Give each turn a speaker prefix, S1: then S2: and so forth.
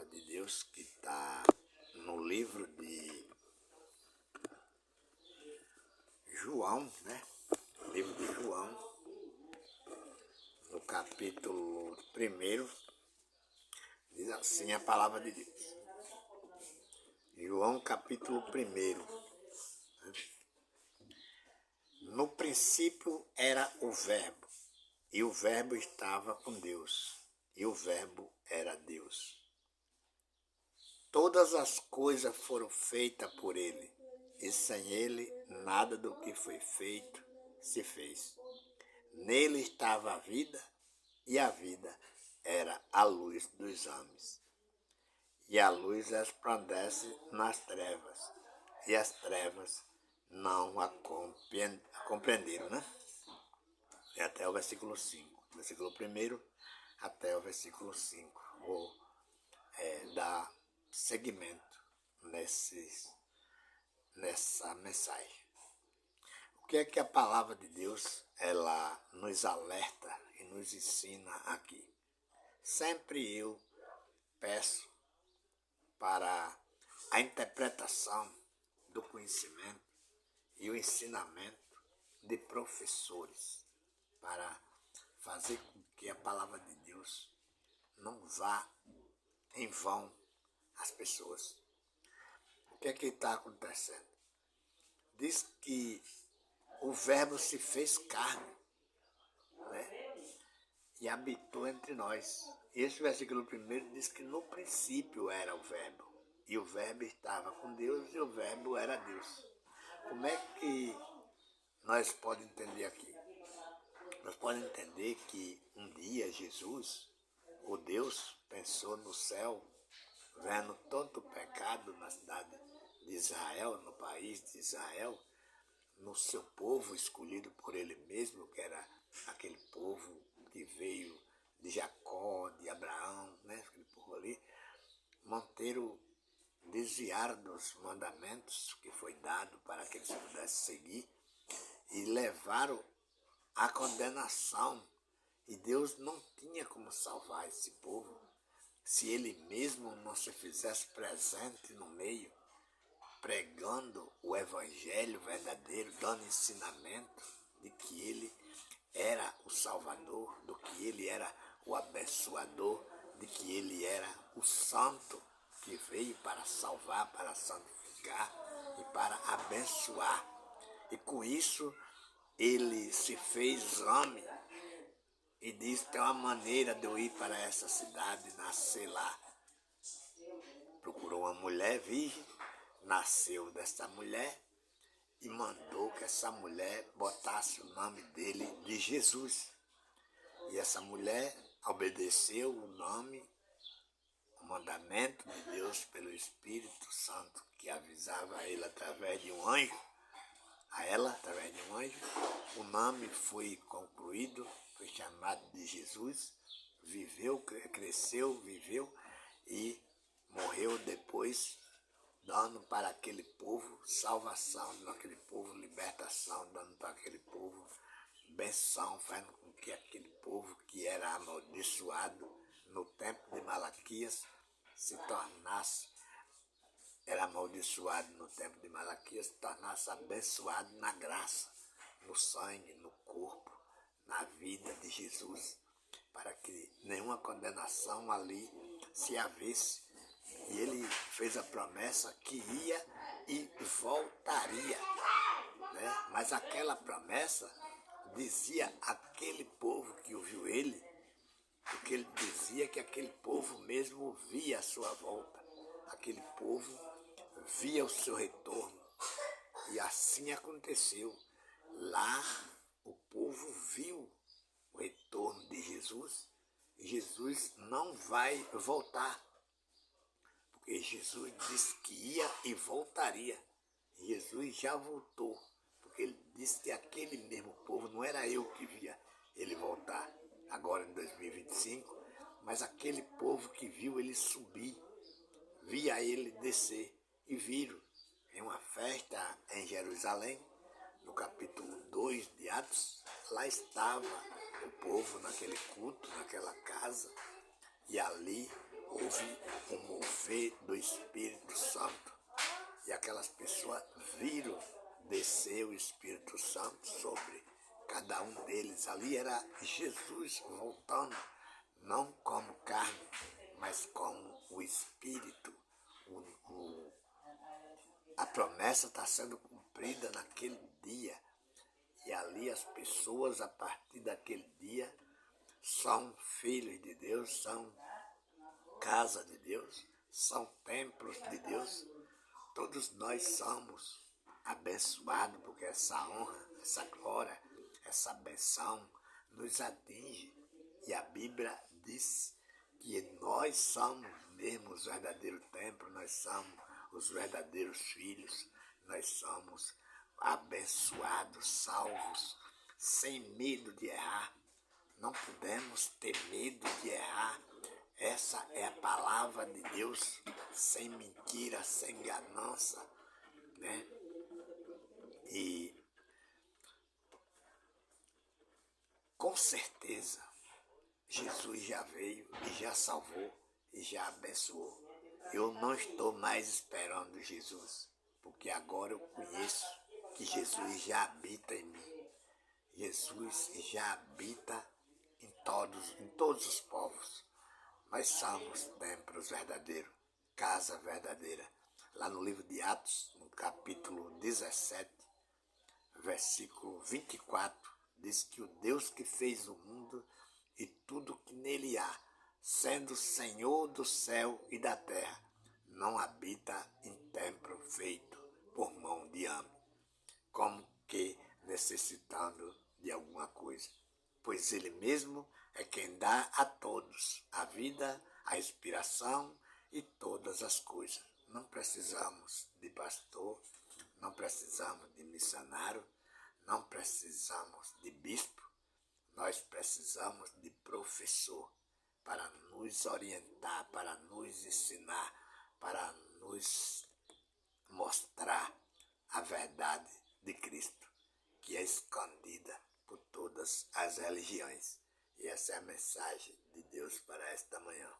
S1: palavra de Deus que está no livro de João, né? O livro de João, no capítulo 1, diz assim a palavra de Deus. João, capítulo 1. No princípio era o Verbo, e o Verbo estava com Deus, e o Verbo era Deus. Todas as coisas foram feitas por ele, e sem ele nada do que foi feito se fez. Nele estava a vida, e a vida era a luz dos homens. E a luz resplandece nas trevas, e as trevas não a compreenderam, né? É até o versículo 5. Versículo 1 até o versículo 5. Vou dar seguimento nessa mensagem. O que é que a palavra de Deus ela nos alerta e nos ensina aqui? Sempre eu peço para a interpretação do conhecimento e o ensinamento de professores para fazer com que a palavra de Deus não vá em vão às pessoas. O que é que está acontecendo? Diz que o Verbo se fez carne, né? E habitou entre nós. Esse versículo 1 diz que no princípio era o Verbo, e o Verbo estava com Deus, e o Verbo era Deus. Como é que nós podemos entender aqui? Nós podemos entender que um dia Jesus, o Deus, pensou no céu, vendo tanto pecado na cidade de Israel, no país de Israel, no seu povo escolhido por ele mesmo, que era aquele povo que veio de Jacó, de Abraão, né? Aquele povo ali, manteram, desviaram dos mandamentos que foi dado para que eles pudessem seguir e levaram a condenação. E Deus não tinha como salvar esse povo se ele mesmo não se fizesse presente no meio, pregando o evangelho verdadeiro, dando ensinamento de que ele era o Salvador, do que ele era o abençoador, de que ele era o santo que veio para salvar, para santificar e para abençoar. E com isso ele se fez homem e disse: tem uma maneira de eu ir para essa cidade, nascer lá. Procurou uma mulher virgem, nasceu dessa mulher e mandou que essa mulher botasse o nome dele de Jesus. E essa mulher obedeceu o nome, o mandamento de Deus pelo Espírito Santo, que avisava a ele através de um anjo, a ela através de um anjo. O nome foi concluído, foi chamado de Jesus, viveu, cresceu, viveu e morreu depois, dando para aquele povo salvação, dando aquele povo libertação, dando para aquele povo benção, fazendo com que aquele povo que era amaldiçoado no tempo de Malaquias se tornasse, era amaldiçoado no tempo de Malaquias, se tornasse abençoado na graça, no sangue, no corpo, na vida de Jesus, para que nenhuma condenação ali se havesse. E ele fez a promessa que ia e voltaria, né? Mas aquela promessa dizia aquele povo que ouviu ele, porque ele dizia que aquele povo mesmo via a sua volta, aquele povo via o seu retorno. E assim aconteceu. Lá o povo viu o retorno de Jesus, e Jesus não vai voltar, porque Jesus disse que ia e voltaria. E Jesus já voltou, porque ele disse que aquele mesmo povo, não era eu que via ele voltar, agora em 2025, mas aquele povo que viu ele subir, via ele descer, e viram em uma festa em Jerusalém, no capítulo 2 de Atos, lá estava o povo naquele culto, naquela casa, e ali houve um mover do Espírito Santo. E aquelas pessoas viram descer o Espírito Santo sobre cada um deles. Ali era Jesus voltando, não como carne, mas como o Espírito. A promessa está sendo cumprida naquele dia. E ali as pessoas, a partir daquele dia, são filhos de Deus, são casa de Deus, são templos de Deus. Todos nós somos abençoados, porque essa honra, essa glória, essa benção nos atinge. E a Bíblia diz que nós somos mesmo os verdadeiros templos, nós somos os verdadeiros filhos, nós somos abençoados, salvos, sem medo de errar. Não podemos ter medo de errar. Essa é a palavra de Deus, sem mentira, sem ganância, né? E com certeza Jesus já veio e já salvou e já abençoou. Eu não estou mais esperando Jesus, porque agora eu conheço que Jesus já habita em mim. Jesus já habita em todos os povos. Nós somos templos verdadeiros, casa verdadeira. Lá no livro de Atos, no capítulo 17, versículo 24, diz que o Deus que fez o mundo e tudo que nele há, sendo Senhor do céu e da terra, não habita em templo feito por mão de homem, como que necessitando de alguma coisa, pois ele mesmo é quem dá a todos a vida, a inspiração e todas as coisas. Não precisamos de pastor, não precisamos de missionário, não precisamos de bispo, nós precisamos de professor para nos orientar, para nos ensinar, para nos mostrar a verdade de Cristo, que é escondida por todas as religiões. E essa é a mensagem de Deus para esta manhã.